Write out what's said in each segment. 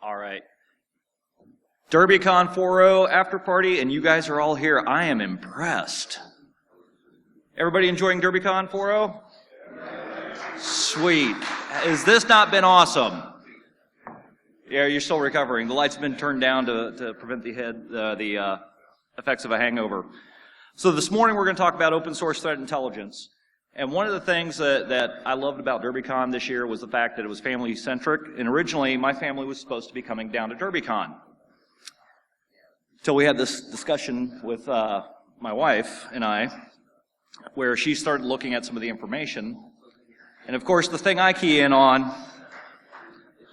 All right. DerbyCon 4.0 after party, and you guys are all here. I am impressed. Everybody enjoying DerbyCon 4.0? Sweet. Has this not been awesome? Yeah, you're still recovering. The lights have been turned down to prevent the effects of a hangover. So this morning we're going to talk about open source threat intelligence. And one of the things that I loved about DerbyCon this year was the fact that it was family-centric. And originally, my family was supposed to be coming down to DerbyCon. Till we had this discussion with my wife and I, where she started looking at some of the information. And of course, the thing I key in on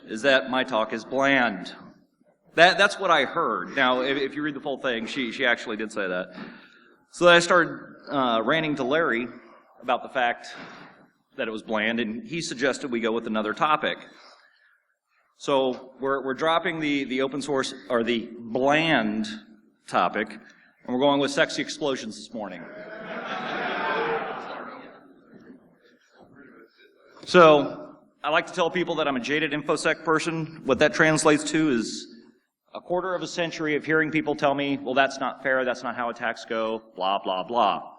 is that my talk is bland. That's what I heard. Now, if you read the full thing, she actually did say that. So I started ranting to Larry about the fact that it was bland, and he suggested we go with another topic. So we're dropping the open source, or the bland topic, and we're going with sexy explosions this morning. So I like to tell people that I'm a jaded InfoSec person. What that translates to is a quarter of a century of hearing people tell me, well, that's not fair, that's not how attacks go, blah, blah, blah.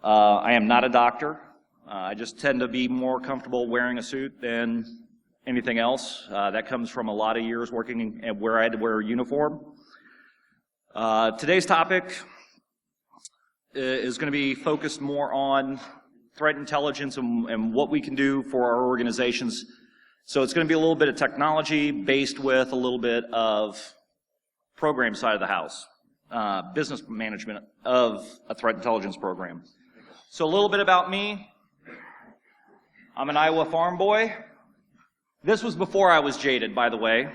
I am not a doctor. I just tend to be more comfortable wearing a suit than anything else. That comes from a lot of years working where I had to wear a uniform. Today's topic is going to be focused more on threat intelligence and what we can do for our organizations. So it's going to be a little bit of technology based with a little bit of program side of the house, business management of a threat intelligence program. So a little bit about me. I'm an Iowa farm boy. This was before I was jaded, by the way.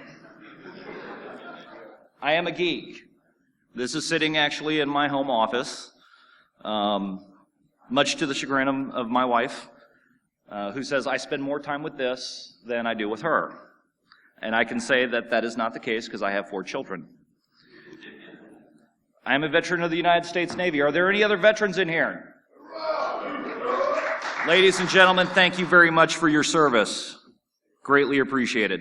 I am a geek. This is sitting actually in my home office, much to the chagrin of my wife, who says I spend more time with this than I do with her. And I can say that that is not the case because I have 4 children. I am a veteran of the United States Navy. Are there any other veterans in here? Ladies and gentlemen, thank you very much for your service. Greatly appreciated.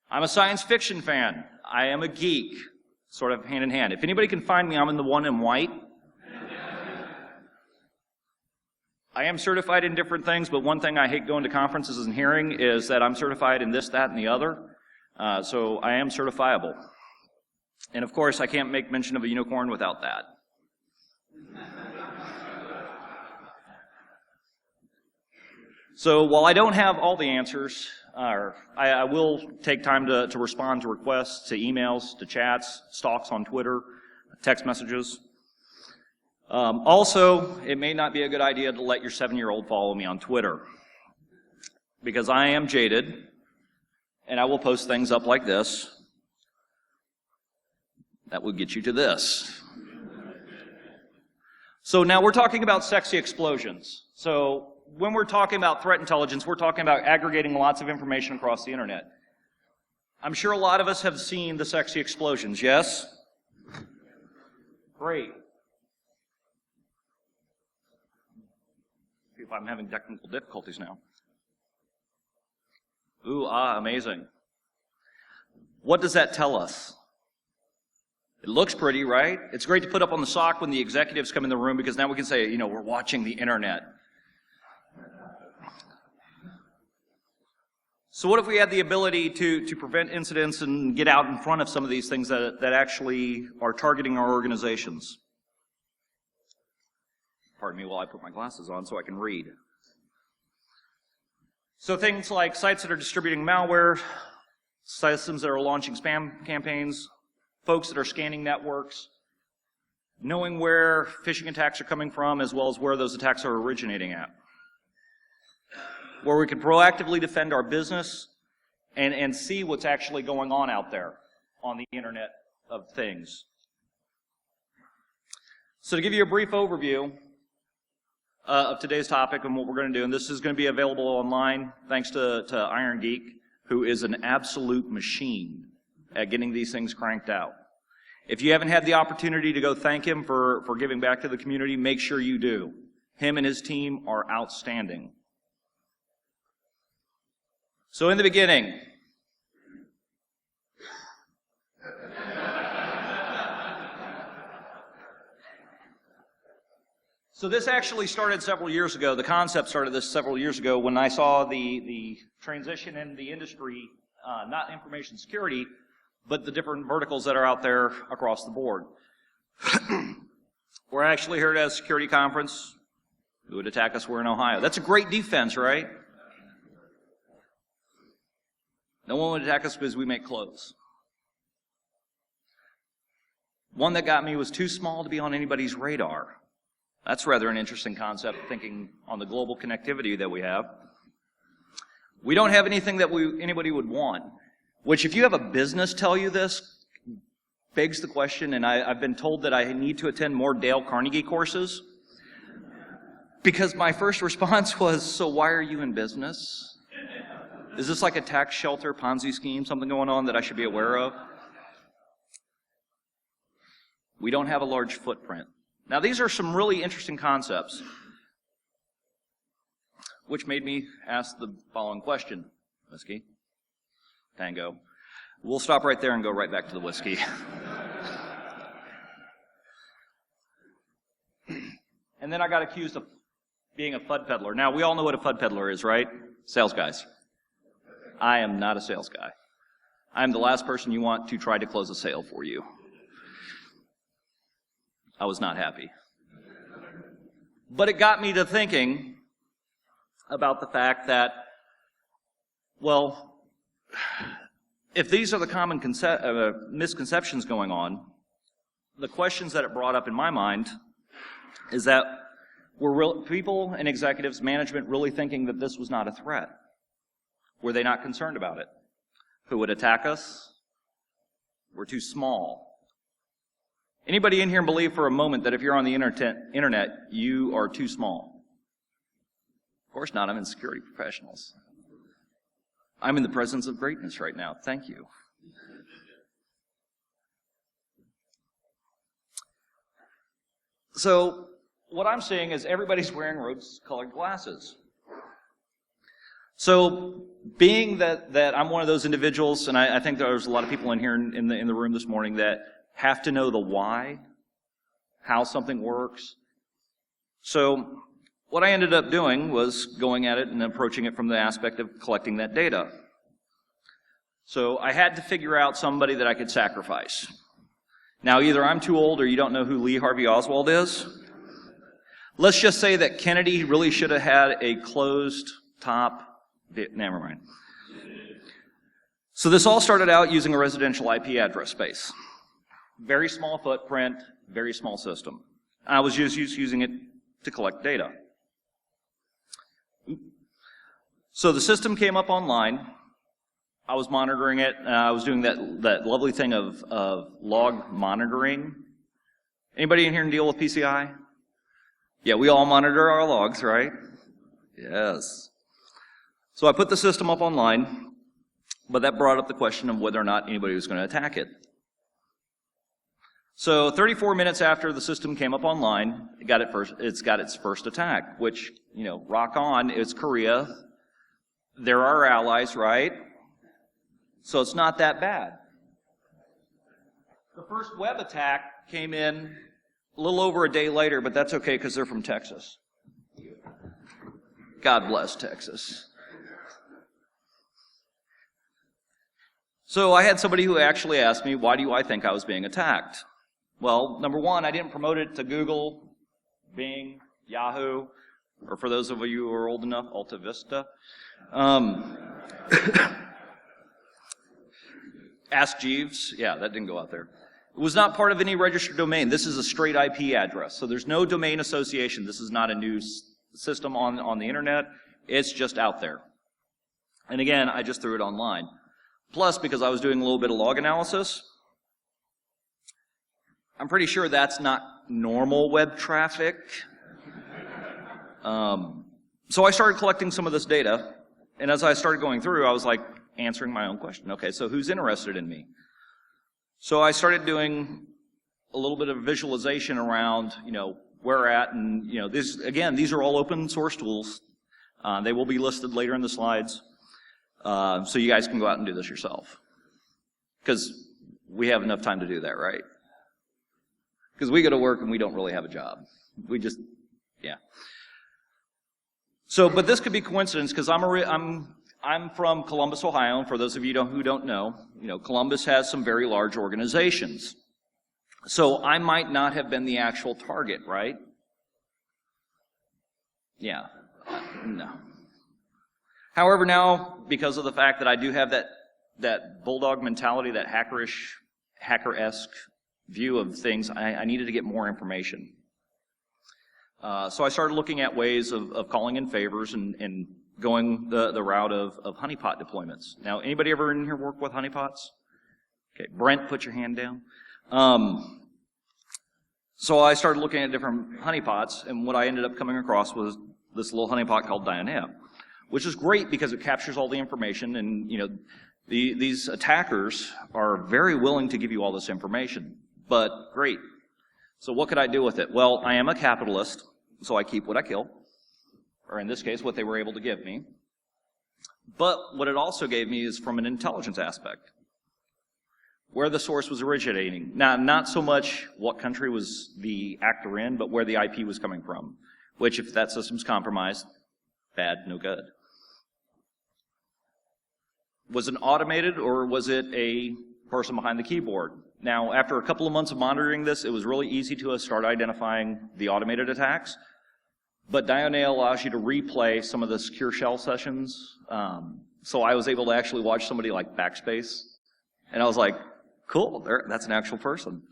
I'm a science fiction fan. I am a geek, sort of hand in hand. If anybody can find me, I'm in the one in white. I am certified in different things, but one thing I hate going to conferences and hearing is that I'm certified in this, that, and the other. So I am certifiable. And of course, I can't make mention of a unicorn without that. So while I don't have all the answers, I will take time to respond to requests, to emails, to chats, stalks on Twitter, text messages. Also, it may not be a good idea to let your 7-year-old follow me on Twitter, because I am jaded, and I will post things up like this. That will get you to this. So now we're talking about sexy explosions. So when we're talking about threat intelligence, we're talking about aggregating lots of information across the internet. I'm sure a lot of us have seen the sexy explosions, yes? Great. See if I'm having technical difficulties now. Ooh, amazing. What does that tell us? It looks pretty, right? It's great to put up on the SOC when the executives come in the room, because now we can say, you know, we're watching the internet. So what if we had the ability to prevent incidents and get out in front of some of these things that actually are targeting our organizations? Pardon me while I put my glasses on so I can read. So things like sites that are distributing malware, systems that are launching spam campaigns, folks that are scanning networks, knowing where phishing attacks are coming from as well as where those attacks are originating at. Where we can proactively defend our business and see what's actually going on out there on the Internet of Things. So to give you a brief overview of today's topic and what we're going to do, and this is going to be available online thanks to Iron Geek, who is an absolute machine at getting these things cranked out. If you haven't had the opportunity to go thank him for giving back to the community, make sure you do. Him and his team are outstanding. So in the beginning, So this actually started several years ago. The concept started this several years ago when I saw the transition in the industry, not information security, but the different verticals that are out there across the board. We're actually here at a security conference. Who would attack us? We're in Ohio. That's a great defense, right? No one would attack us because we make clothes. One that got me was too small to be on anybody's radar. That's rather an interesting concept, thinking on the global connectivity that we have. We don't have anything that anybody would want, which if you have a business tell you this, begs the question, and I've been told that I need to attend more Dale Carnegie courses, because my first response was, so why are you in business? Is this like a tax shelter Ponzi scheme, something going on that I should be aware of? We don't have a large footprint. Now, these are some really interesting concepts, which made me ask the following question. Whiskey? Tango. We'll stop right there and go right back to the whiskey. And then I got accused of being a FUD peddler. Now, we all know what a FUD peddler is, right? Sales guys. I am not a sales guy. I'm the last person you want to try to close a sale for you. I was not happy. But it got me to thinking about the fact that, well, if these are the common misconceptions going on, the questions that it brought up in my mind is that were people and executives, management really thinking that this was not a threat? Were they not concerned about it? Who would attack us? We're too small. Anybody in here believe for a moment that if you're on the internet, you are too small? Of course not. I'm in security professionals. I'm in the presence of greatness right now. Thank you. So what I'm seeing is everybody's wearing rose-colored glasses. So being that I'm one of those individuals, and I think there's a lot of people in here in the room this morning that have to know the why, how something works. So what I ended up doing was going at it and approaching it from the aspect of collecting that data. So I had to figure out somebody that I could sacrifice. Now, either I'm too old or you don't know who Lee Harvey Oswald is. Let's just say that Kennedy really should have had a closed top. Never mind. So this all started out using a residential IP address space. Very small footprint, very small system. I was just using it to collect data. So the system came up online. I was monitoring it. I was doing that lovely thing of log monitoring. Anybody in here deal with PCI? Yeah, we all monitor our logs, right? Yes. So I put the system up online, but that brought up the question of whether or not anybody was going to attack it. So 34 minutes after the system came up online, it's got its first attack, which, rock on, it's Korea. They're our allies, right? So it's not that bad. The first web attack came in a little over a day later, but that's okay because they're from Texas. God bless Texas. So I had somebody who actually asked me, why do I think I was being attacked? Well, number one, I didn't promote it to Google, Bing, Yahoo, or for those of you who are old enough, Alta Vista. Ask Jeeves. Yeah, that didn't go out there. It was not part of any registered domain. This is a straight IP address. So there's no domain association. This is not a new system on the internet. It's just out there. And again, I just threw it online. Plus, because I was doing a little bit of log analysis, I'm pretty sure that's not normal web traffic. So I started collecting some of this data, and as I started going through, I was like answering my own question. Okay, so who's interested in me? So I started doing a little bit of visualization around, where we're at, and these are all open source tools. They will be listed later in the slides, so you guys can go out and do this yourself. Because we have enough time to do that, right? Because we go to work and we don't really have a job. We just Yeah. So, but this could be coincidence because I'm from Columbus, Ohio, and for those of you who don't know, Columbus has some very large organizations. So I might not have been the actual target, right? Yeah. No. However, now, because of the fact that I do have that bulldog mentality, that hacker-esque view of things, I needed to get more information. So I started looking at ways of calling in favors and going the route of honeypot deployments. Now, anybody ever in here work with honeypots? Okay, Brent, put your hand down. So I started looking at different honeypots, and what I ended up coming across was this little honeypot called Diana, which is great because it captures all the information, and these attackers are very willing to give you all this information. But great. So what could I do with it? Well, I am a capitalist, so I keep what I kill, or in this case, what they were able to give me. But what it also gave me is from an intelligence aspect, where the source was originating. Now, not so much what country was the actor in, but where the IP was coming from, which if that system's compromised, bad, no good. Was it automated, or was it a person behind the keyboard? Now, after a couple of months of monitoring this, it was really easy to start identifying the automated attacks. But Diana allows you to replay some of the secure shell sessions. So I was able to actually watch somebody like backspace. And I was like, cool, that's an actual person.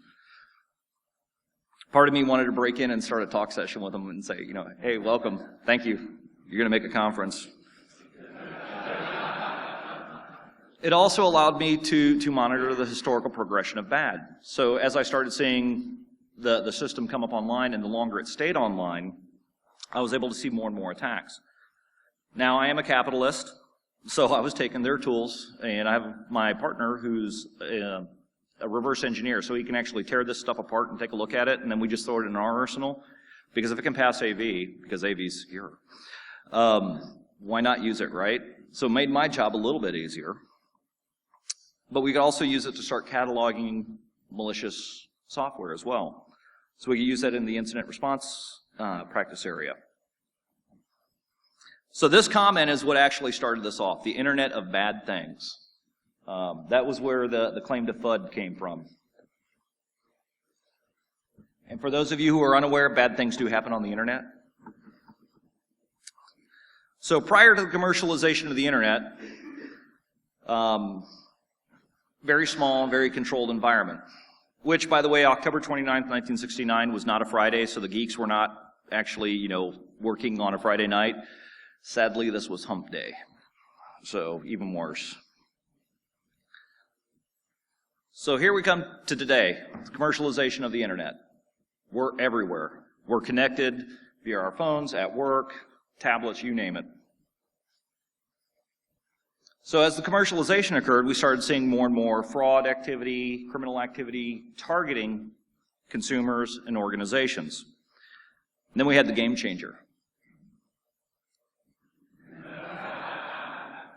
Part of me wanted to break in and start a talk session with them and say, hey, welcome, thank you. You're going to make a conference. It also allowed me to monitor the historical progression of bad. So as I started seeing the system come up online, and the longer it stayed online, I was able to see more and more attacks. Now, I am a capitalist, so I was taking their tools, and I have my partner who's a reverse engineer, so he can actually tear this stuff apart and take a look at it, and then we just throw it in our arsenal. Because if it can pass AV, because AV is secure, why not use it, right? So it made my job a little bit easier. But we could also use it to start cataloging malicious software as well. So we could use that in the incident response practice area. So this comment is what actually started this off, the Internet of Bad Things. That was where the claim to FUD came from. And for those of you who are unaware, bad things do happen on the Internet. So prior to the commercialization of the Internet, very small, very controlled environment. Which, by the way, October 29th, 1969 was not a Friday, so the geeks were not actually, working on a Friday night. Sadly, this was hump day. So, even worse. So here we come to today, the commercialization of the Internet. We're everywhere. We're connected via our phones, at work, tablets, you name it. So as the commercialization occurred, we started seeing more and more fraud activity, criminal activity, targeting consumers and organizations. And then we had the game changer.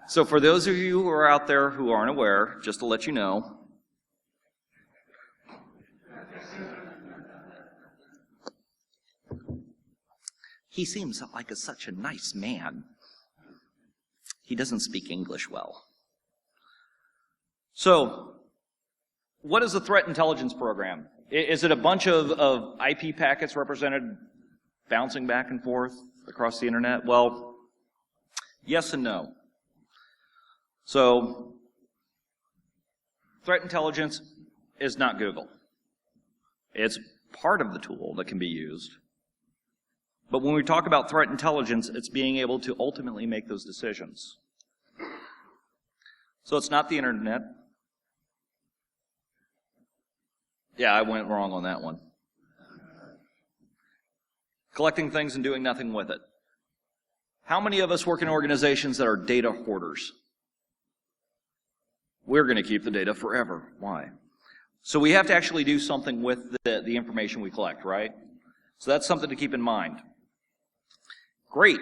So for those of you who are out there who aren't aware, just to let you know, he seems like such a nice man. He doesn't speak English well. So, what is a threat intelligence program? Is it a bunch of IP packets represented bouncing back and forth across the Internet? Well, yes and no. So, threat intelligence is not Google. It's part of the tool that can be used. But when we talk about threat intelligence, it's being able to ultimately make those decisions. So it's not the Internet. Yeah, I went wrong on that one. Collecting things and doing nothing with it. How many of us work in organizations that are data hoarders? We're going to keep the data forever. Why? So we have to actually do something with the information we collect, right? So that's something to keep in mind. Great.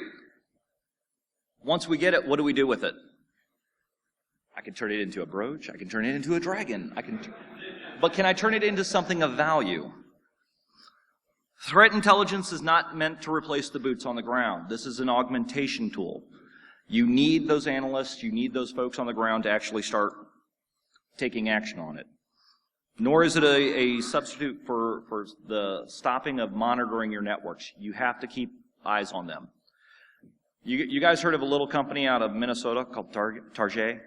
Once we get it, what do we do with it? I can turn it into a brooch. I can turn it into a dragon. But can I turn it into something of value? Threat intelligence is not meant to replace the boots on the ground. This is an augmentation tool. You need those analysts, you need those folks on the ground to actually start taking action on it. Nor is it a substitute for the stopping of monitoring your networks. You have to keep eyes on them. You guys heard of a little company out of Minnesota called Target?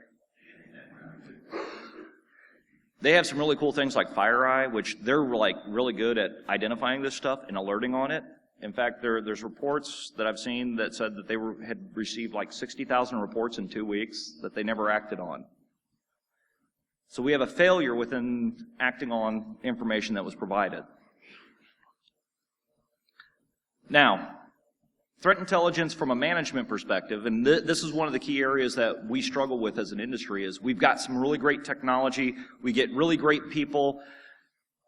They have some really cool things like FireEye, which they're like really good at identifying this stuff and alerting on it. In fact, there's reports that I've seen that said that they had received like 60,000 reports in 2 weeks that they never acted on. So we have a failure within acting on information that was provided. Now, threat intelligence from a management perspective, and this is one of the key areas that we struggle with as an industry, is we've got some really great technology, we get really great people,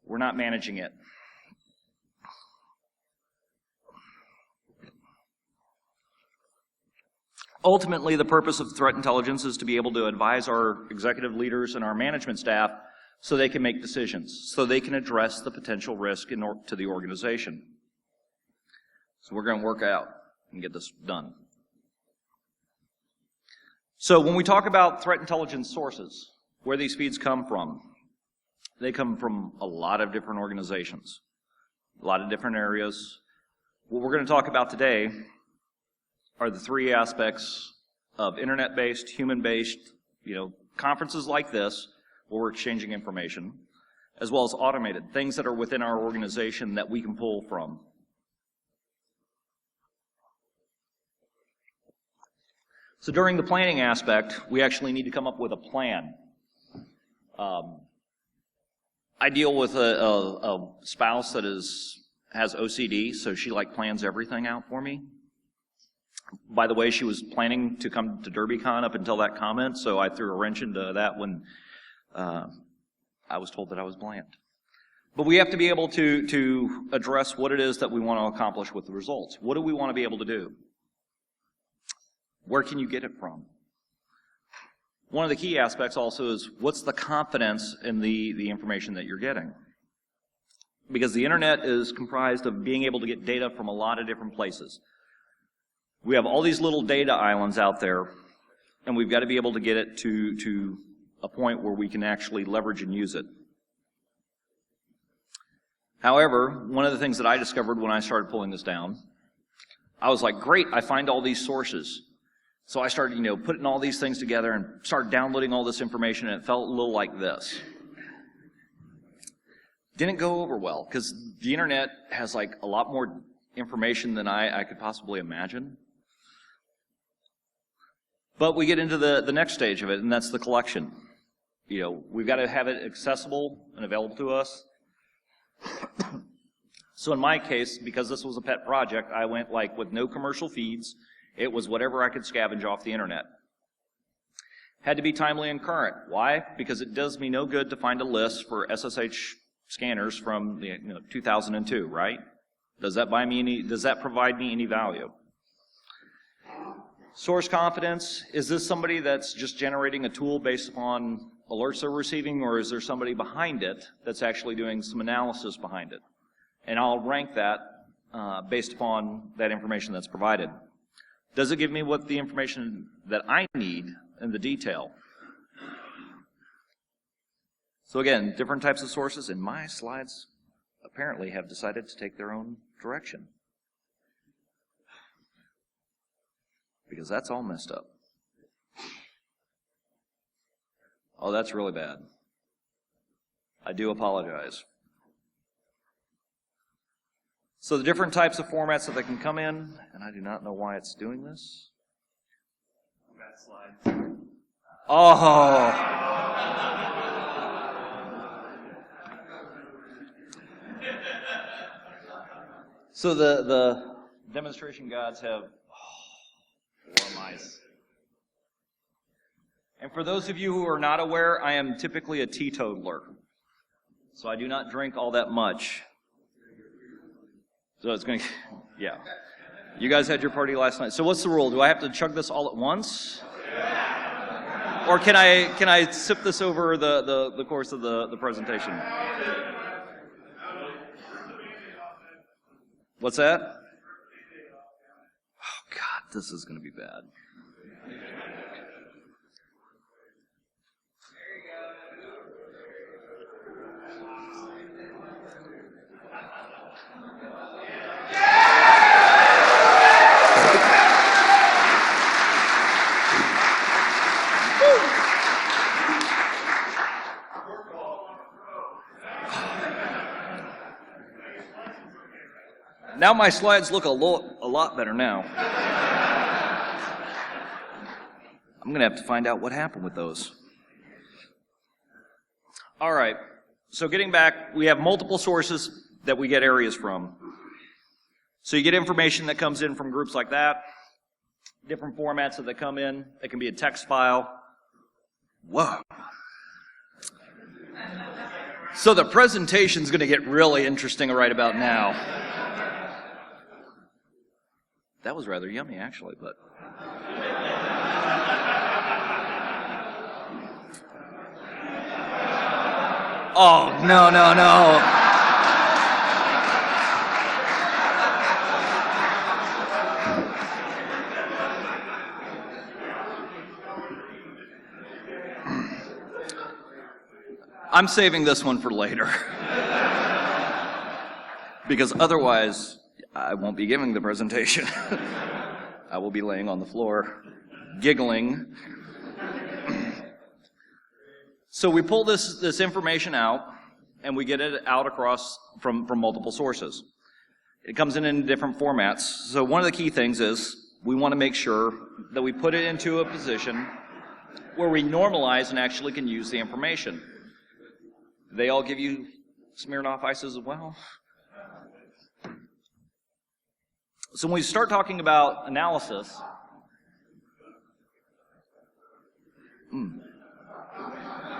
we're not managing it. Ultimately, the purpose of threat intelligence is to be able to advise our executive leaders and our management staff so they can make decisions, so they can address the potential risk to the organization. So we're going to work out and get this done. So when we talk about threat intelligence sources, where these feeds come from, they come from a lot of different organizations, a lot of different areas. What we're going to talk about today are the three aspects of internet-based, human-based, conferences like this, where we're exchanging information, as well as automated, things that are within our organization that we can pull from. So during the planning aspect, we actually need to come up with a plan. I deal with a spouse that has OCD, so she plans everything out for me. By the way, she was planning to come to DerbyCon up until that comment, so I threw a wrench into that when I was told that I was bland. But we have to be able to address what it is that we want to accomplish with the results. What do we want to be able to do? Where can you get it from? One of the key aspects also is what's the confidence in the information that you're getting? Because the internet is comprised of being able to get data from a lot of different places. We have all these little data islands out there, and we've got to be able to get it to a point where we can actually leverage and use it. However, one of the things that I discovered when I started pulling this down, I was like, great, I find all these sources. So I started, putting all these things together and started downloading all this information, and it felt a little like this. Didn't go over well, because the internet has a lot more information than I could possibly imagine. But we get into the next stage of it, and that's the collection. We've got to have it accessible and available to us. So in my case, because this was a pet project, I went with no commercial feeds. It was whatever I could scavenge off the internet. Had to be timely and current. Why? Because it does me no good to find a list for SSH scanners from 2002, right? Does that provide me any value? Source confidence. Is this somebody that's just generating a tool based upon alerts they're receiving, or is there somebody behind it that's actually doing some analysis behind it? And I'll rank that based upon that information that's provided. Does it give me what the information that I need in the detail? So again, different types of sources, and my slides apparently have decided to take their own direction. Because that's all messed up. Oh, that's really bad. I do apologize. So the different types of formats that they can come in, and I do not know why it's doing this. Bad slide. Oh. So the demonstration gods have warm eyes. And for those of you who are not aware, I am typically a teetotaler. So I do not drink all that much. So it's going to, yeah. You guys had your party last night. So what's the rule? Do I have to chug this all at once? Or can I sip this over the course of the presentation? What's that? Oh, God, this is going to be bad. Now my slides look a lot better now. I'm going to have to find out what happened with those. All right. So getting back, we have multiple sources that we get areas from. So you get information that comes in from groups like that, different formats that they come in. It can be a text file. Whoa. So the presentation's going to get really interesting right about now. That was rather yummy, actually, but... Oh, no. I'm saving this one for later. Because otherwise, I won't be giving the presentation. I will be laying on the floor, giggling. So we pull this information out, and we get it out across from multiple sources. It comes in different formats. So one of the key things is we want to make sure that we put it into a position where we normalize and actually can use the information. They all give you Smirnoff Ices as well? So when we start talking about analysis,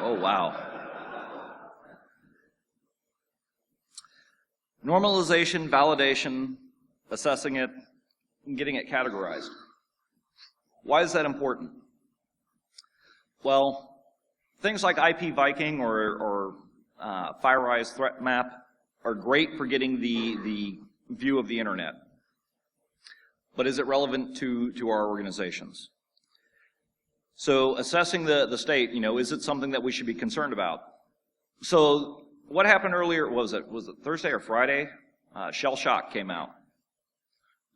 oh wow. Normalization, validation, assessing it, and getting it categorized. Why is that important? Well, things like IP Viking or FireEye's threat map are great for getting the view of the internet. But is it relevant to our organizations? So assessing the state, is it something that we should be concerned about? So what happened earlier, was it Thursday or Friday? Shell Shock came out.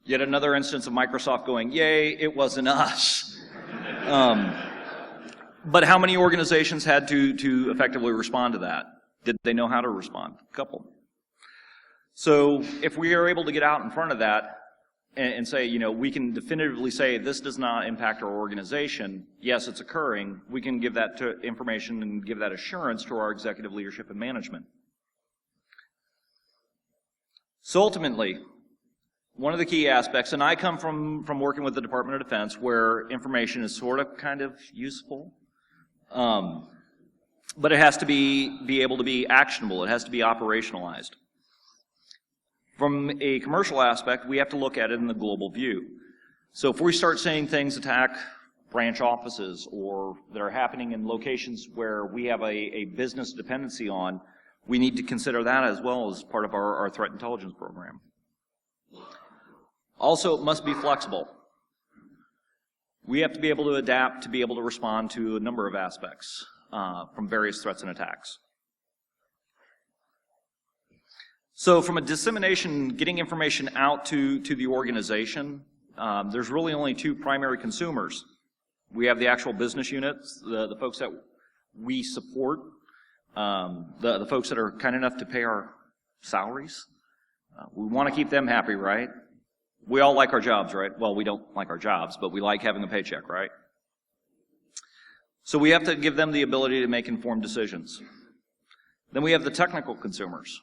Yet another instance of Microsoft going, yay, it wasn't us. But how many organizations had to effectively respond to that? Did they know how to respond? A couple. So if we are able to get out in front of that and say, we can definitively say this does not impact our organization, yes, it's occurring, we can give that information and give that assurance to our executive leadership and management. So ultimately, one of the key aspects, and I come from working with the Department of Defense where information is sort of kind of useful, but it has to be able to be actionable. It has to be operationalized. From a commercial aspect, we have to look at it in the global view. So if we start saying things attack branch offices or that are happening in locations where we have a business dependency on, we need to consider that as well as part of our threat intelligence program. Also, it must be flexible. We have to be able to adapt to be able to respond to a number of aspects from various threats and attacks. So from a dissemination, getting information out to the organization, there's really only two primary consumers. We have the actual business units, the folks that we support, the folks that are kind enough to pay our salaries. We want to keep them happy, right? We all like our jobs, right? Well, we don't like our jobs, but we like having a paycheck, right? So we have to give them the ability to make informed decisions. Then we have the technical consumers.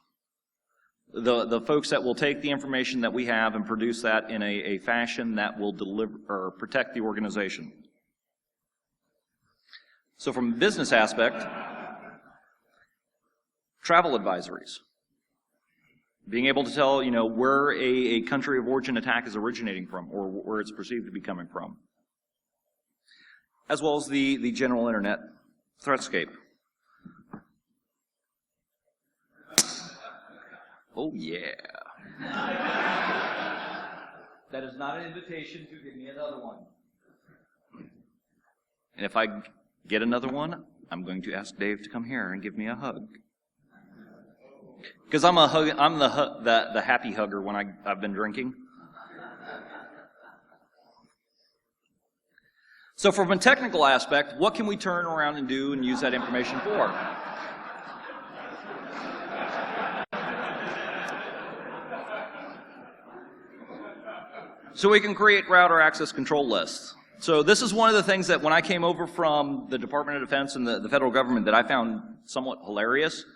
The folks that will take the information that we have and produce that in a fashion that will deliver or protect the organization. So from a business aspect, travel advisories. Being able to tell, where a country of origin attack is originating from or where it's perceived to be coming from. As well as the general internet threatscape. Oh, yeah. That is not an invitation to give me another one. And if I get another one, I'm going to ask Dave to come here and give me a hug. Because I'm the happy hugger when I've been drinking. So from a technical aspect, what can we turn around and do and use that information for? So we can create router access control lists. So this is one of the things that when I came over from the Department of Defense and the federal government that I found somewhat hilarious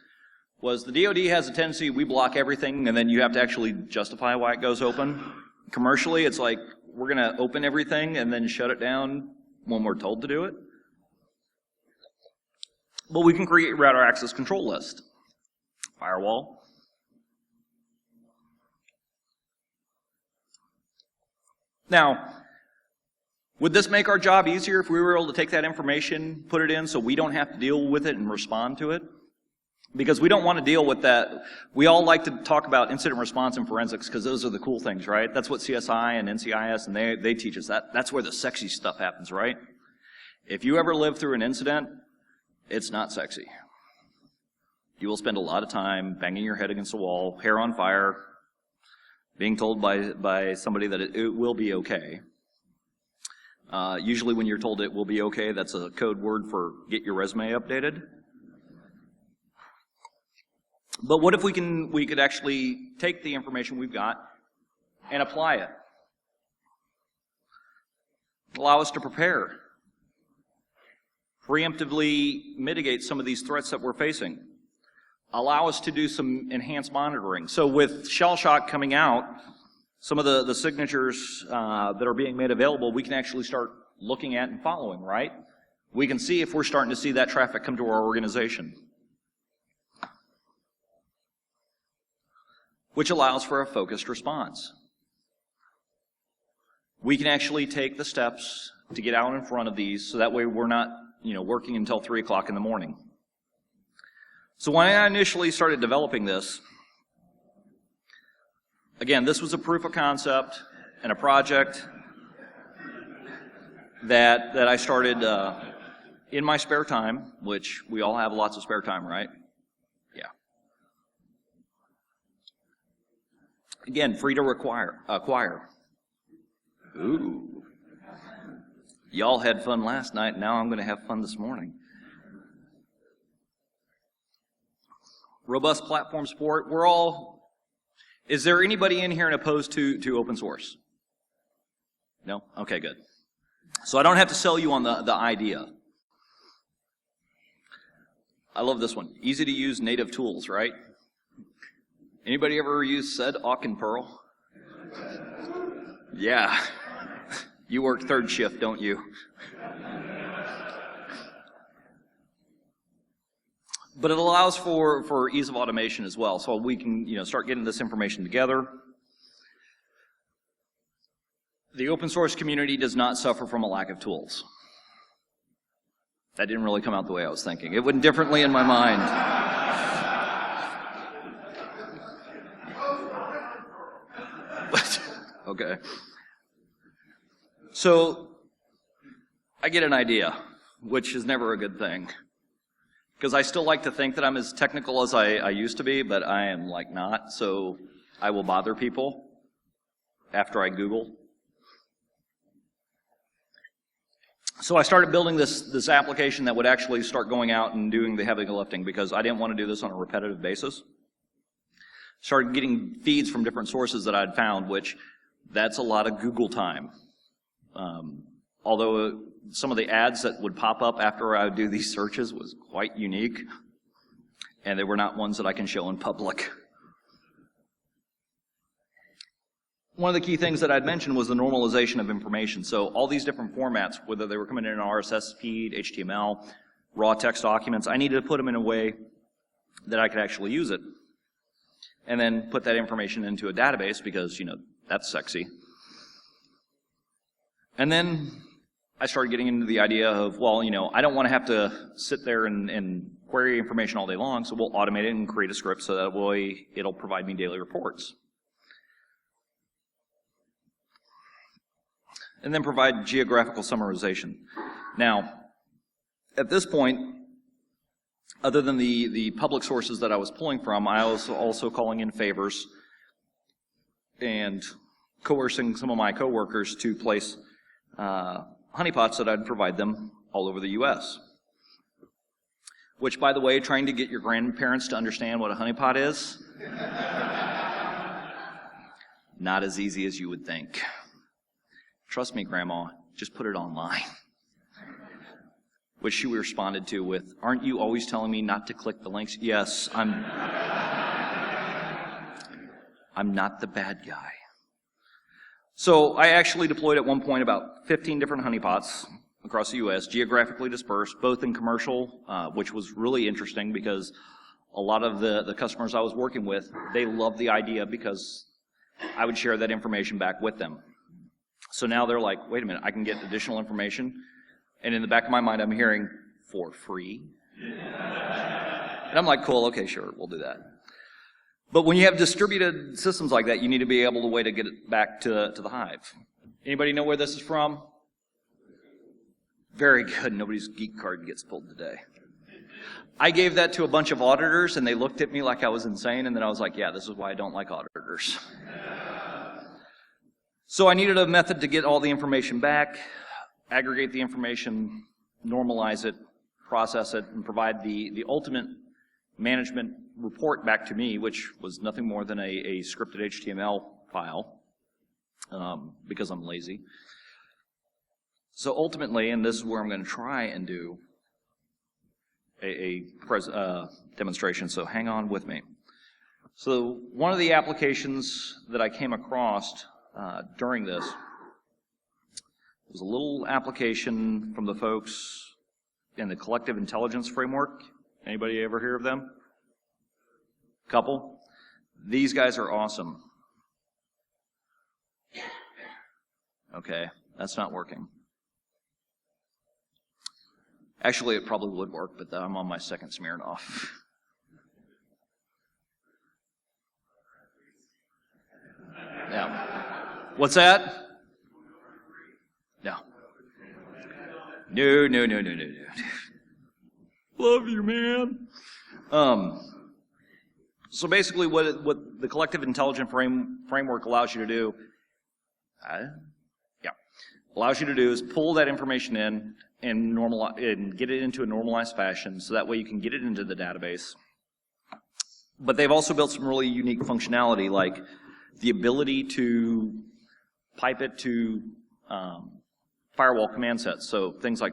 was the DoD has a tendency, we block everything and then you have to actually justify why it goes open. Commercially, it's like we're going to open everything and then shut it down when we're told to do it. But we can create router access control list. Firewall. Now, would this make our job easier if we were able to take that information, put it in so we don't have to deal with it and respond to it? Because we don't want to deal with that. We all like to talk about incident response and forensics because those are the cool things, right? That's what CSI and NCIS and they teach us. That's where the sexy stuff happens, right? If you ever live through an incident, it's not sexy. You will spend a lot of time banging your head against the wall, hair on fire, being told by somebody that it will be okay. Usually when you're told it will be okay, that's a code word for get your resume updated. But what if we could actually take the information we've got and apply it? Allow us to prepare. Preemptively mitigate some of these threats that we're facing. Allow us to do some enhanced monitoring. So with shell shock coming out, some of the signatures that are being made available, we can actually start looking at and following, right? We can see if we're starting to see that traffic come to our organization. Which allows for a focused response. We can actually take the steps to get out in front of these so that way we're not, working until 3 o'clock in the morning. So when I initially started developing this, again, this was a proof of concept and a project that I started in my spare time, which we all have lots of spare time, right? Yeah. Again, free to acquire. Ooh. Y'all had fun last night, now I'm going to have fun this morning. Robust platform support. Is there anybody in here opposed to open source? No? Okay, good. So I don't have to sell you on the idea. I love this one. Easy to use native tools, right? Anybody ever use sed, awk, and perl? Yeah. You work third shift, don't you? But it allows for ease of automation as well. So we can start getting this information together. The open source community does not suffer from a lack of tools. That didn't really come out the way I was thinking. It went differently in my mind. Okay. So I get an idea, which is never a good thing. Because I still like to think that I'm as technical as I used to be, but I am not. So I will bother people after I Google. So I started building this application that would actually start going out and doing the heavy lifting because I didn't want to do this on a repetitive basis. Started getting feeds from different sources that I'd found, which that's a lot of Google time. Although some of the ads that would pop up after I would do these searches was quite unique, and they were not ones that I can show in public. One of the key things that I'd mentioned was the normalization of information. So all these different formats, whether they were coming in an RSS feed, HTML, raw text documents, I needed to put them in a way that I could actually use it. And then put that information into a database because, that's sexy. And then I started getting into the idea of, I don't want to have to sit there and query information all day long, so we'll automate it and create a script so that way it'll provide me daily reports. and then provide geographical summarization. Now, at this point, other than the public sources that I was pulling from, I was also calling in favors and coercing some of my coworkers to place honeypots that I'd provide them all over the U.S. Which, by the way, trying to get your grandparents to understand what a honeypot is, not as easy as you would think. Trust me, Grandma, just put it online. Which she responded to with, "Aren't you always telling me not to click the links?" Yes, I'm not the bad guy. So I actually deployed at one point about 15 different honeypots across the U.S., geographically dispersed, both in commercial, which was really interesting because a lot of the customers I was working with, they loved the idea because I would share that information back with them. So now they're like, wait a minute, I can get additional information. And in the back of my mind, I'm hearing, for free? And I'm like, cool, okay, sure, we'll do that. But when you have distributed systems like that, you need to be able to way to get it back to the hive. Anybody know where this is from? Very good. Nobody's Geek Card gets pulled today. I gave that to a bunch of auditors, and they looked at me like I was insane, and then I was like, yeah, this is why I don't like auditors. So I needed a method to get all the information back, aggregate the information, normalize it, process it, and provide the ultimate management report back to me, which was nothing more than a scripted HTML file, because I'm lazy. So ultimately, and this is where I'm going to try and do a demonstration, so hang on with me. So one of the applications that I came across during this was a little application from the folks in the Collective Intelligence Framework. Anybody ever hear of them? Couple? These guys are awesome. Okay, that's not working. Actually, it probably would work, but I'm on my second Smirnoff. Yeah. What's that? No. No. Love you, man. So basically what the Collective Intelligence Framework allows you to do, allows you to do is pull that information in and get it into a normalized fashion, so that way you can get it into the database. But they've also built some really unique functionality, like the ability to pipe it to firewall command sets. So things like,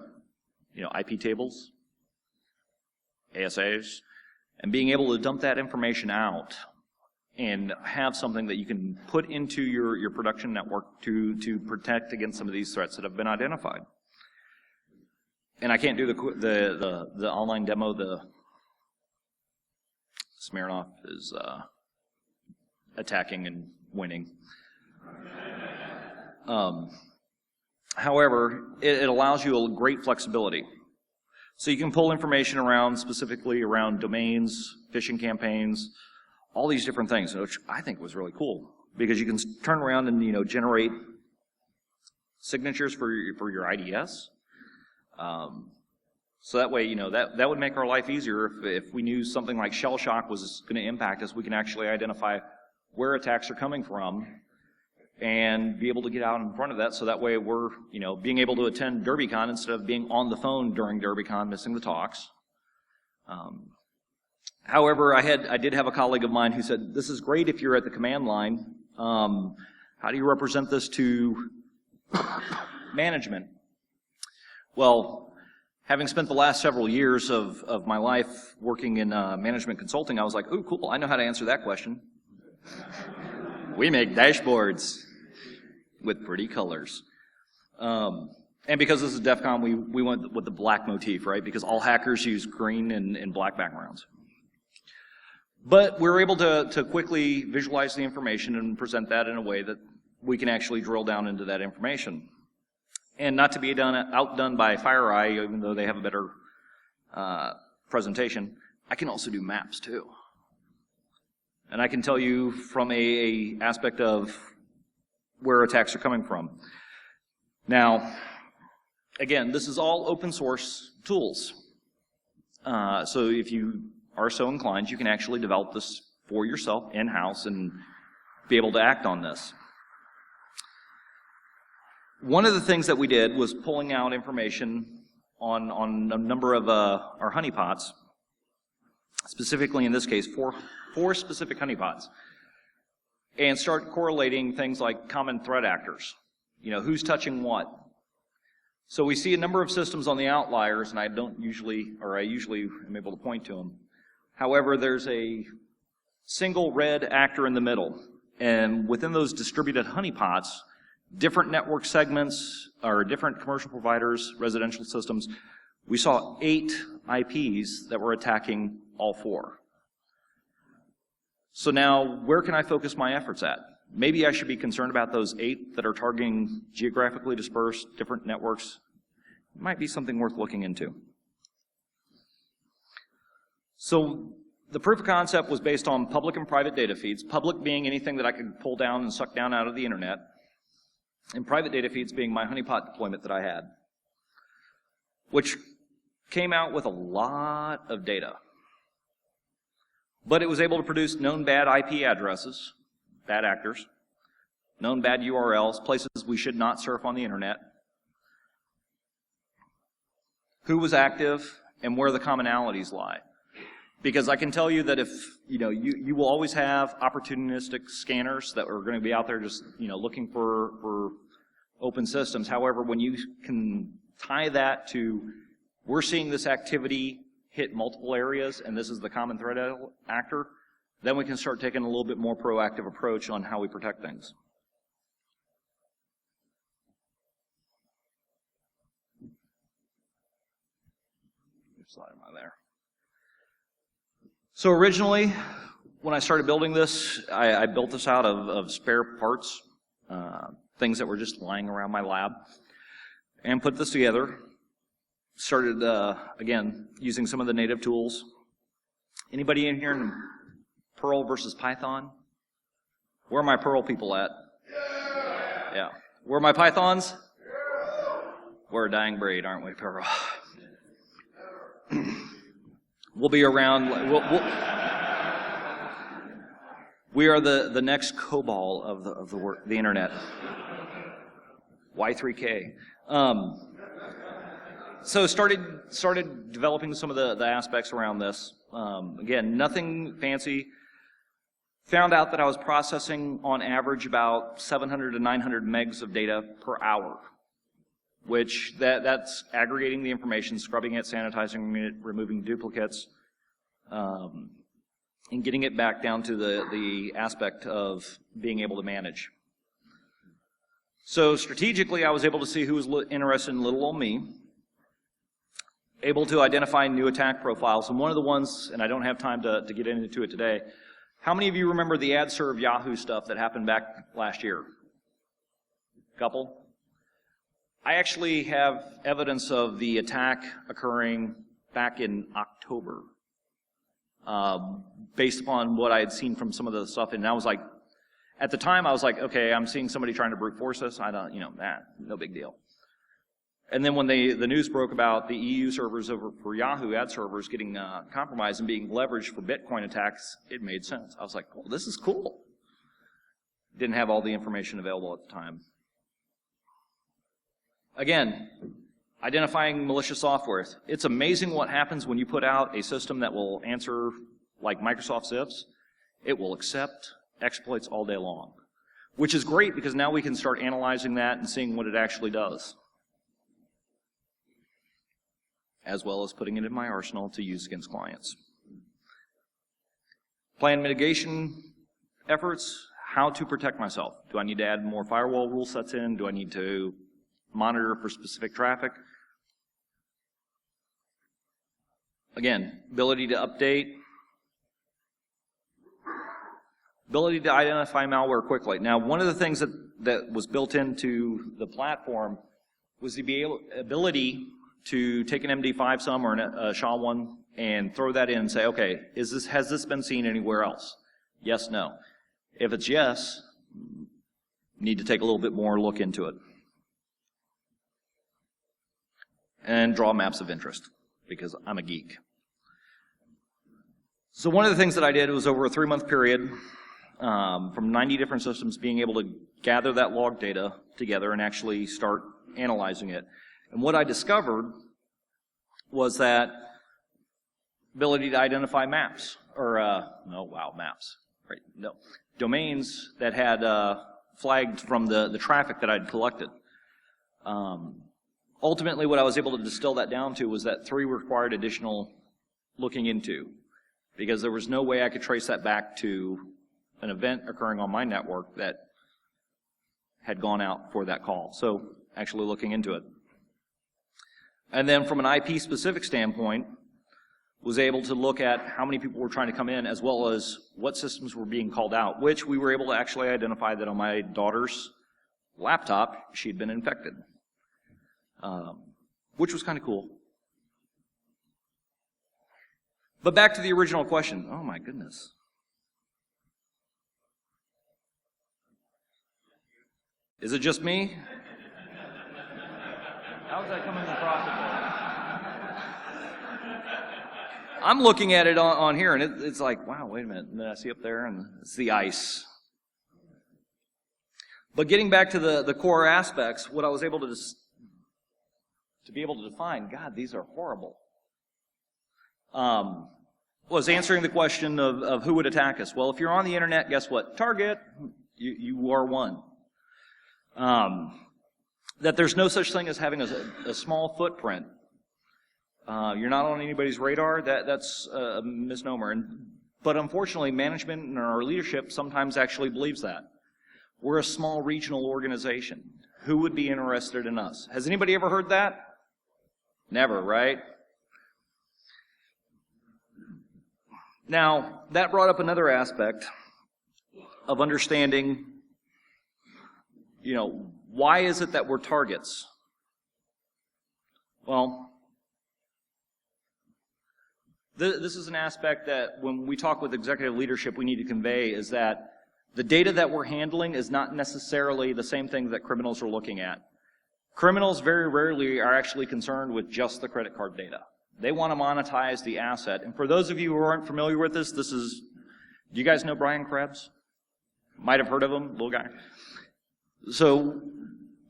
IP tables, ASAs, and being able to dump that information out and have something that you can put into your production network to protect against some of these threats that have been identified. And I can't do the online demo. The Smirnoff is attacking and winning. However, it allows you a great flexibility. So you can pull information around, specifically around domains, phishing campaigns, all these different things, which I think was really cool, because you can turn around and generate signatures for your IDS. So that way, that would make our life easier if we knew something like shell shock was going to impact us. We can actually identify where attacks are coming from and be able to get out in front of that, so that way we're, being able to attend DerbyCon instead of being on the phone during DerbyCon, missing the talks. However, I did have a colleague of mine who said, this is great if you're at the command line. How do you represent this to management? Well, having spent the last several years of my life working in management consulting, I was like, ooh, cool, I know how to answer that question. We make dashboards with pretty colors. And because this is DEF CON, we went with the black motif, right? Because all hackers use green and black backgrounds. But we were able to quickly visualize the information and present that in a way that we can actually drill down into that information. And not to be outdone by FireEye, even though they have a better presentation, I can also do maps too. And I can tell you from a aspect of where attacks are coming from. Now, again, this is all open source tools. So if you are so inclined, you can actually develop this for yourself in-house and be able to act on this. One of the things that we did was pulling out information on a number of our honeypots, specifically in this case, four specific honeypots, and start correlating things like common threat actors. You know, who's touching what. So we see a number of systems on the outliers, and I usually am able to point to them. However, there's a single red actor in the middle, and within those distributed honeypots, different network segments, or different commercial providers, residential systems, we saw 8 IPs that were attacking all 4. So now, where can I focus my efforts at? Maybe I should be concerned about those 8 that are targeting geographically dispersed different networks. It might be something worth looking into. So the proof of concept was based on public and private data feeds, public being anything that I could pull down and suck down out of the internet, and private data feeds being my honeypot deployment that I had, which came out with a lot of data. But it was able to produce known bad IP addresses, bad actors, known bad URLs, places we should not surf on the internet, who was active, and where the commonalities lie. Because I can tell you that if, you will always have opportunistic scanners that are going to be out there just, looking for open systems. However, when you can tie that to, we're seeing this activity hit multiple areas, and this is the common threat actor, then we can start taking a little bit more proactive approach on how we protect things. Slide am I there? So originally, when I started building this, I built this out of spare parts, things that were just lying around my lab, and put this together. Started, again, using some of the native tools. Anybody in here in Perl versus Python? Where are my Perl people at? Yeah. Where are my Pythons? We're a dying breed, aren't we, Perl? We'll be around. We are the next COBOL of the internet. Y3K. So started developing some of the aspects around this. Again, nothing fancy. Found out that I was processing on average about 700 to 900 megs of data per hour, which that's aggregating the information, scrubbing it, sanitizing it, removing duplicates, and getting it back down to the aspect of being able to manage. So strategically, I was able to see who was interested in little old me, able to identify new attack profiles, and one of the ones, and I don't have time to get into it today, how many of you remember the AdServe Yahoo stuff that happened back last year? Couple? I actually have evidence of the attack occurring back in October, based upon what I had seen from some of the stuff. And I was like, at the time, I was like, okay, I'm seeing somebody trying to brute force this. I don't, no big deal. And then when the news broke about the EU servers over for Yahoo ad servers getting compromised and being leveraged for Bitcoin attacks, it made sense. I was like, well, this is cool. Didn't have all the information available at the time. Again, identifying malicious software. It's amazing what happens when you put out a system that will answer like Microsoft Zips. It will accept exploits all day long, which is great because now we can start analyzing that and seeing what it actually does, as well as putting it in my arsenal to use against clients. Plan mitigation efforts, how to protect myself. Do I need to add more firewall rule sets in? Do I need to monitor for specific traffic? Again, ability to update, ability to identify malware quickly. Now, one of the things that was built into the platform was the ability to take an MD5 sum or a SHA-1 and throw that in and say, okay, has this been seen anywhere else? Yes, no. If it's yes, need to take a little bit more look into it. and draw maps of interest, because I'm a geek. So one of the things that I did was over a 3-month period, from 90 different systems, being able to gather that log data together and actually start analyzing it. And what I discovered was that ability to identify maps, or maps, right? No, domains that had flagged from the traffic that I'd collected. Ultimately, what I was able to distill that down to was that 3 required additional looking into, because there was no way I could trace that back to an event occurring on my network that had gone out for that call. So actually looking into it. And then from an IP-specific standpoint, was able to look at how many people were trying to come in, as well as what systems were being called out, which we were able to actually identify that on my daughter's laptop, she'd been infected, which was kind of cool. But back to the original question. Oh my goodness. Is it just me? How is that coming across it? I'm looking at it on here, and it's like, wow, wait a minute. And then I see up there, and it's the ice. But getting back to the core aspects, what I was able to be able to define, God, these are horrible, was answering the question of who would attack us. Well, if you're on the internet, guess what? Target, you are one. That there's no such thing as having a small footprint. You're not on anybody's radar, that's a misnomer. But unfortunately, management and our leadership sometimes actually believes that. We're a small regional organization. Who would be interested in us? Has anybody ever heard that? Never, right? Now, that brought up another aspect of understanding, why is it that we're targets? Well, this is an aspect that when we talk with executive leadership, we need to convey, is that the data that we're handling is not necessarily the same thing that criminals are looking at. Criminals very rarely are actually concerned with just the credit card data. They want to monetize the asset. And for those of you who aren't familiar with this is, do you guys know Brian Krebs? Might have heard of him, little guy. So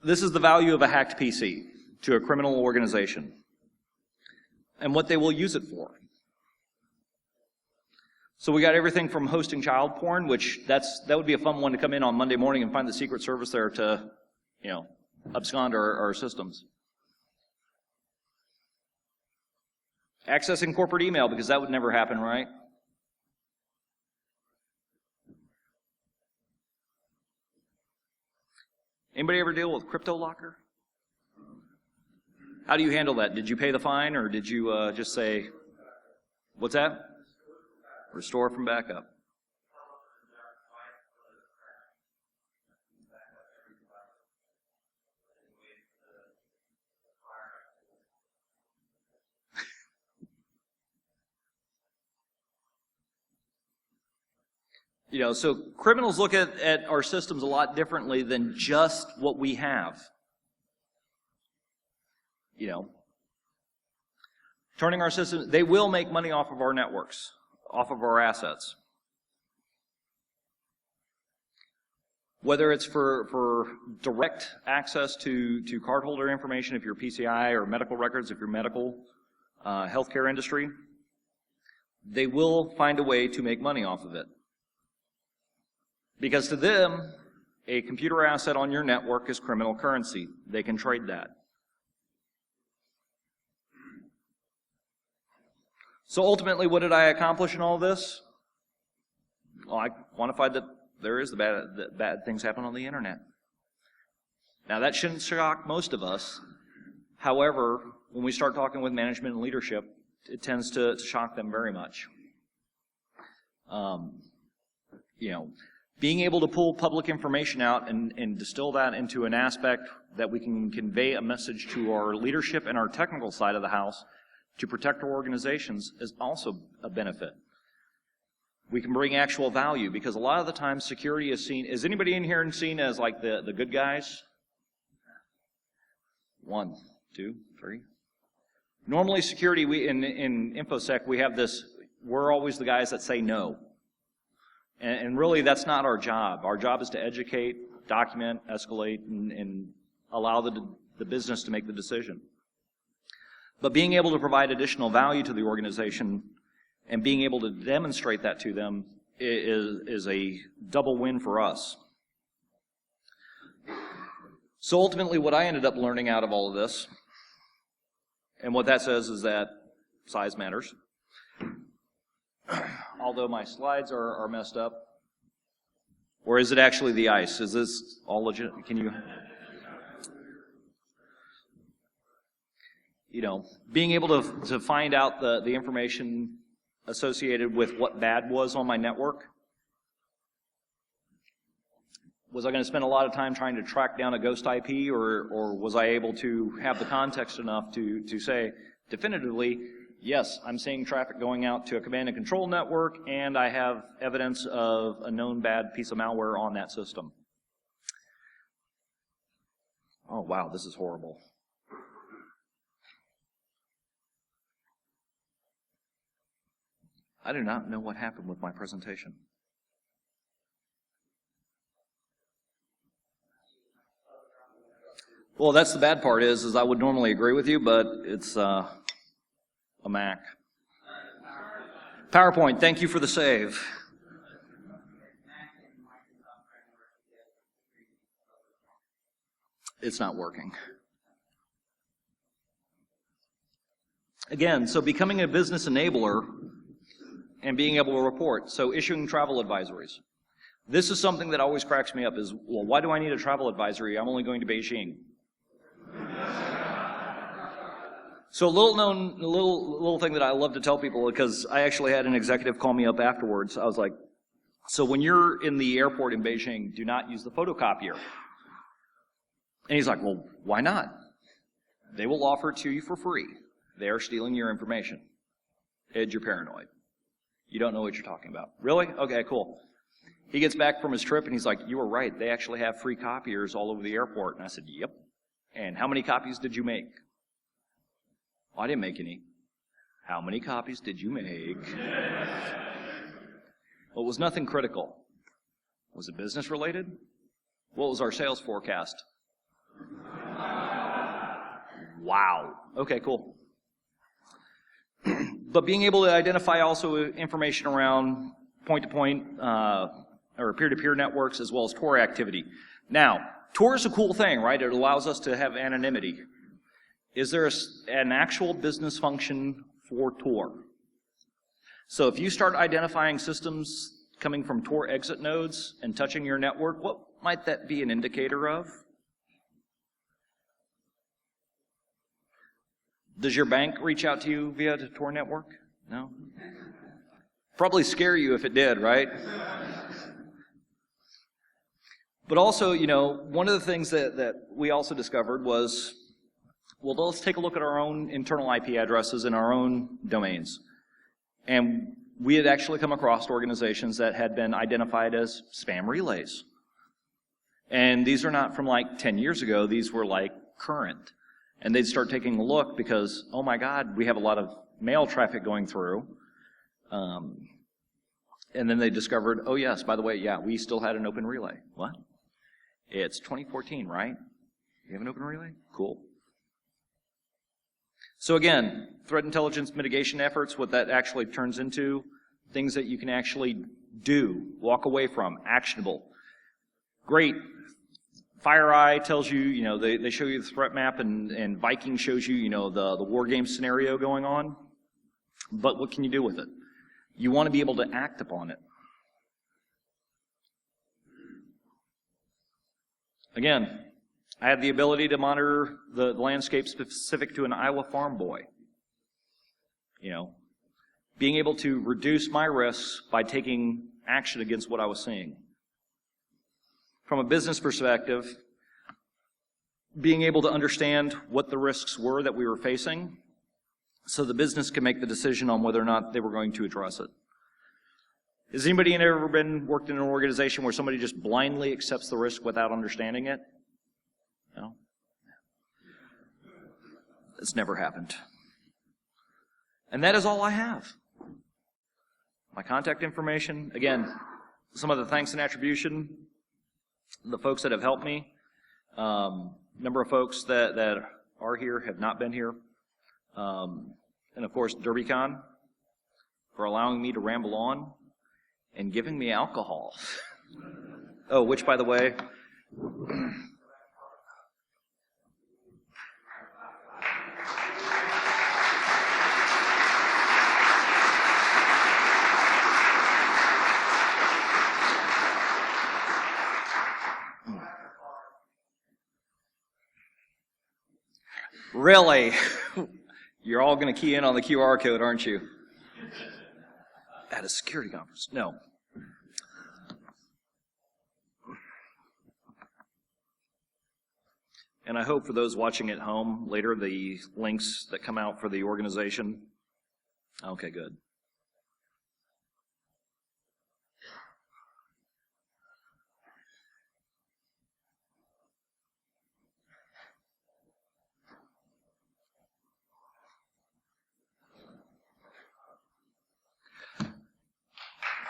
this is the value of a hacked PC to a criminal organization and what they will use it for. So we got everything from hosting child porn, which that would be a fun one to come in on Monday morning and find the Secret Service there to, abscond our systems. Accessing corporate email, because that would never happen, right? Anybody ever deal with CryptoLocker? How do you handle that? Did you pay the fine, or did you just say, what's that? Restore from backup. So criminals look at our systems a lot differently than just what we have. Turning our systems, they will make money off of our networks, off of our assets. Whether it's for direct access to cardholder information if you're PCI, or medical records if you're medical, healthcare industry, they will find a way to make money off of it. Because to them, a computer asset on your network is criminal currency. They can trade that. So ultimately, what did I accomplish in all this? Well, I quantified that there is the bad things happen on the internet. Now, that shouldn't shock most of us. However, when we start talking with management and leadership, it tends to shock them very much. Being able to pull public information out and distill that into an aspect that we can convey a message to our leadership and our technical side of the house to protect our organizations is also a benefit. We can bring actual value, because a lot of the time security is seen, is anybody in here seen as like the good guys? 1, 2, 3. Normally security, in InfoSec, we have this, we're always the guys that say no. And really that's not our job. Our job is to educate, document, escalate, and allow the business to make the decision. But being able to provide additional value to the organization and being able to demonstrate that to them is a double win for us. So ultimately what I ended up learning out of all of this, and what that says is that size matters. Although my slides are messed up. Or is it actually the ice? Is this all legit? Can you... being able to find out the information associated with what bad was on my network. Was I going to spend a lot of time trying to track down a ghost IP, or was I able to have the context enough to say definitively, yes, I'm seeing traffic going out to a command and control network, and I have evidence of a known bad piece of malware on that system. Oh, wow, this is horrible. I do not know what happened with my presentation. Well, that's the bad part is I would normally agree with you, but it's a Mac. PowerPoint, thank you for the save. It's not working. Again, so becoming a business enabler and being able to report. So issuing travel advisories. This is something that always cracks me up is, well, why do I need a travel advisory? I'm only going to Beijing. So a little thing that I love to tell people, because I actually had an executive call me up afterwards. I was like, so when you're in the airport in Beijing, do not use the photocopier. And he's like, well, why not? They will offer it to you for free. They are stealing your information. Ed, you're paranoid. You don't know what you're talking about. Really? Okay, cool. He gets back from his trip and he's like, you were right. They actually have free copiers all over the airport. And I said, yep. And how many copies did you make? Oh, I didn't make any. How many copies did you make? Well, it was nothing critical. Was it business related? What was our sales forecast? Wow. Okay, cool. But being able to identify also information around point-to-point or peer-to-peer networks as well as Tor activity. Now, Tor is a cool thing, right? It allows us to have anonymity. Is there an actual business function for Tor? So if you start identifying systems coming from Tor exit nodes and touching your network, what might that be an indicator of? Does your bank reach out to you via the Tor network? No? Probably scare you if it did, right? But also, one of the things that we also discovered was, well, let's take a look at our own internal IP addresses in our own domains. And we had actually come across organizations that had been identified as spam relays. And these are not from like 10 years ago, these were like current. And they'd start taking a look because, oh my God, we have a lot of mail traffic going through. And then they discovered, oh yes, by the way, yeah, we still had an open relay. What? It's 2014, right? You have an open relay? Cool. So again, threat intelligence mitigation efforts, what that actually turns into, things that you can actually do, walk away from, actionable. Great. FireEye tells you, they show you the threat map, and Viking shows you, the war game scenario going on. But what can you do with it? You want to be able to act upon it. Again, I had the ability to monitor the landscape specific to an Iowa farm boy. Being able to reduce my risks by taking action against what I was seeing. From a business perspective, being able to understand what the risks were that we were facing so the business can make the decision on whether or not they were going to address it. Has anybody ever worked in an organization where somebody just blindly accepts the risk without understanding it? No? It's never happened. And that is all I have. My contact information, again, some of the thanks and attribution, the folks that have helped me, number of folks that are here have not been here, and of course DerbyCon for allowing me to ramble on and giving me alcohol. Oh, which by the way, really? You're all going to key in on the QR code, aren't you? At a security conference? No. And I hope for those watching at home later, the links that come out for the organization. Okay, good.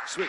Sweet.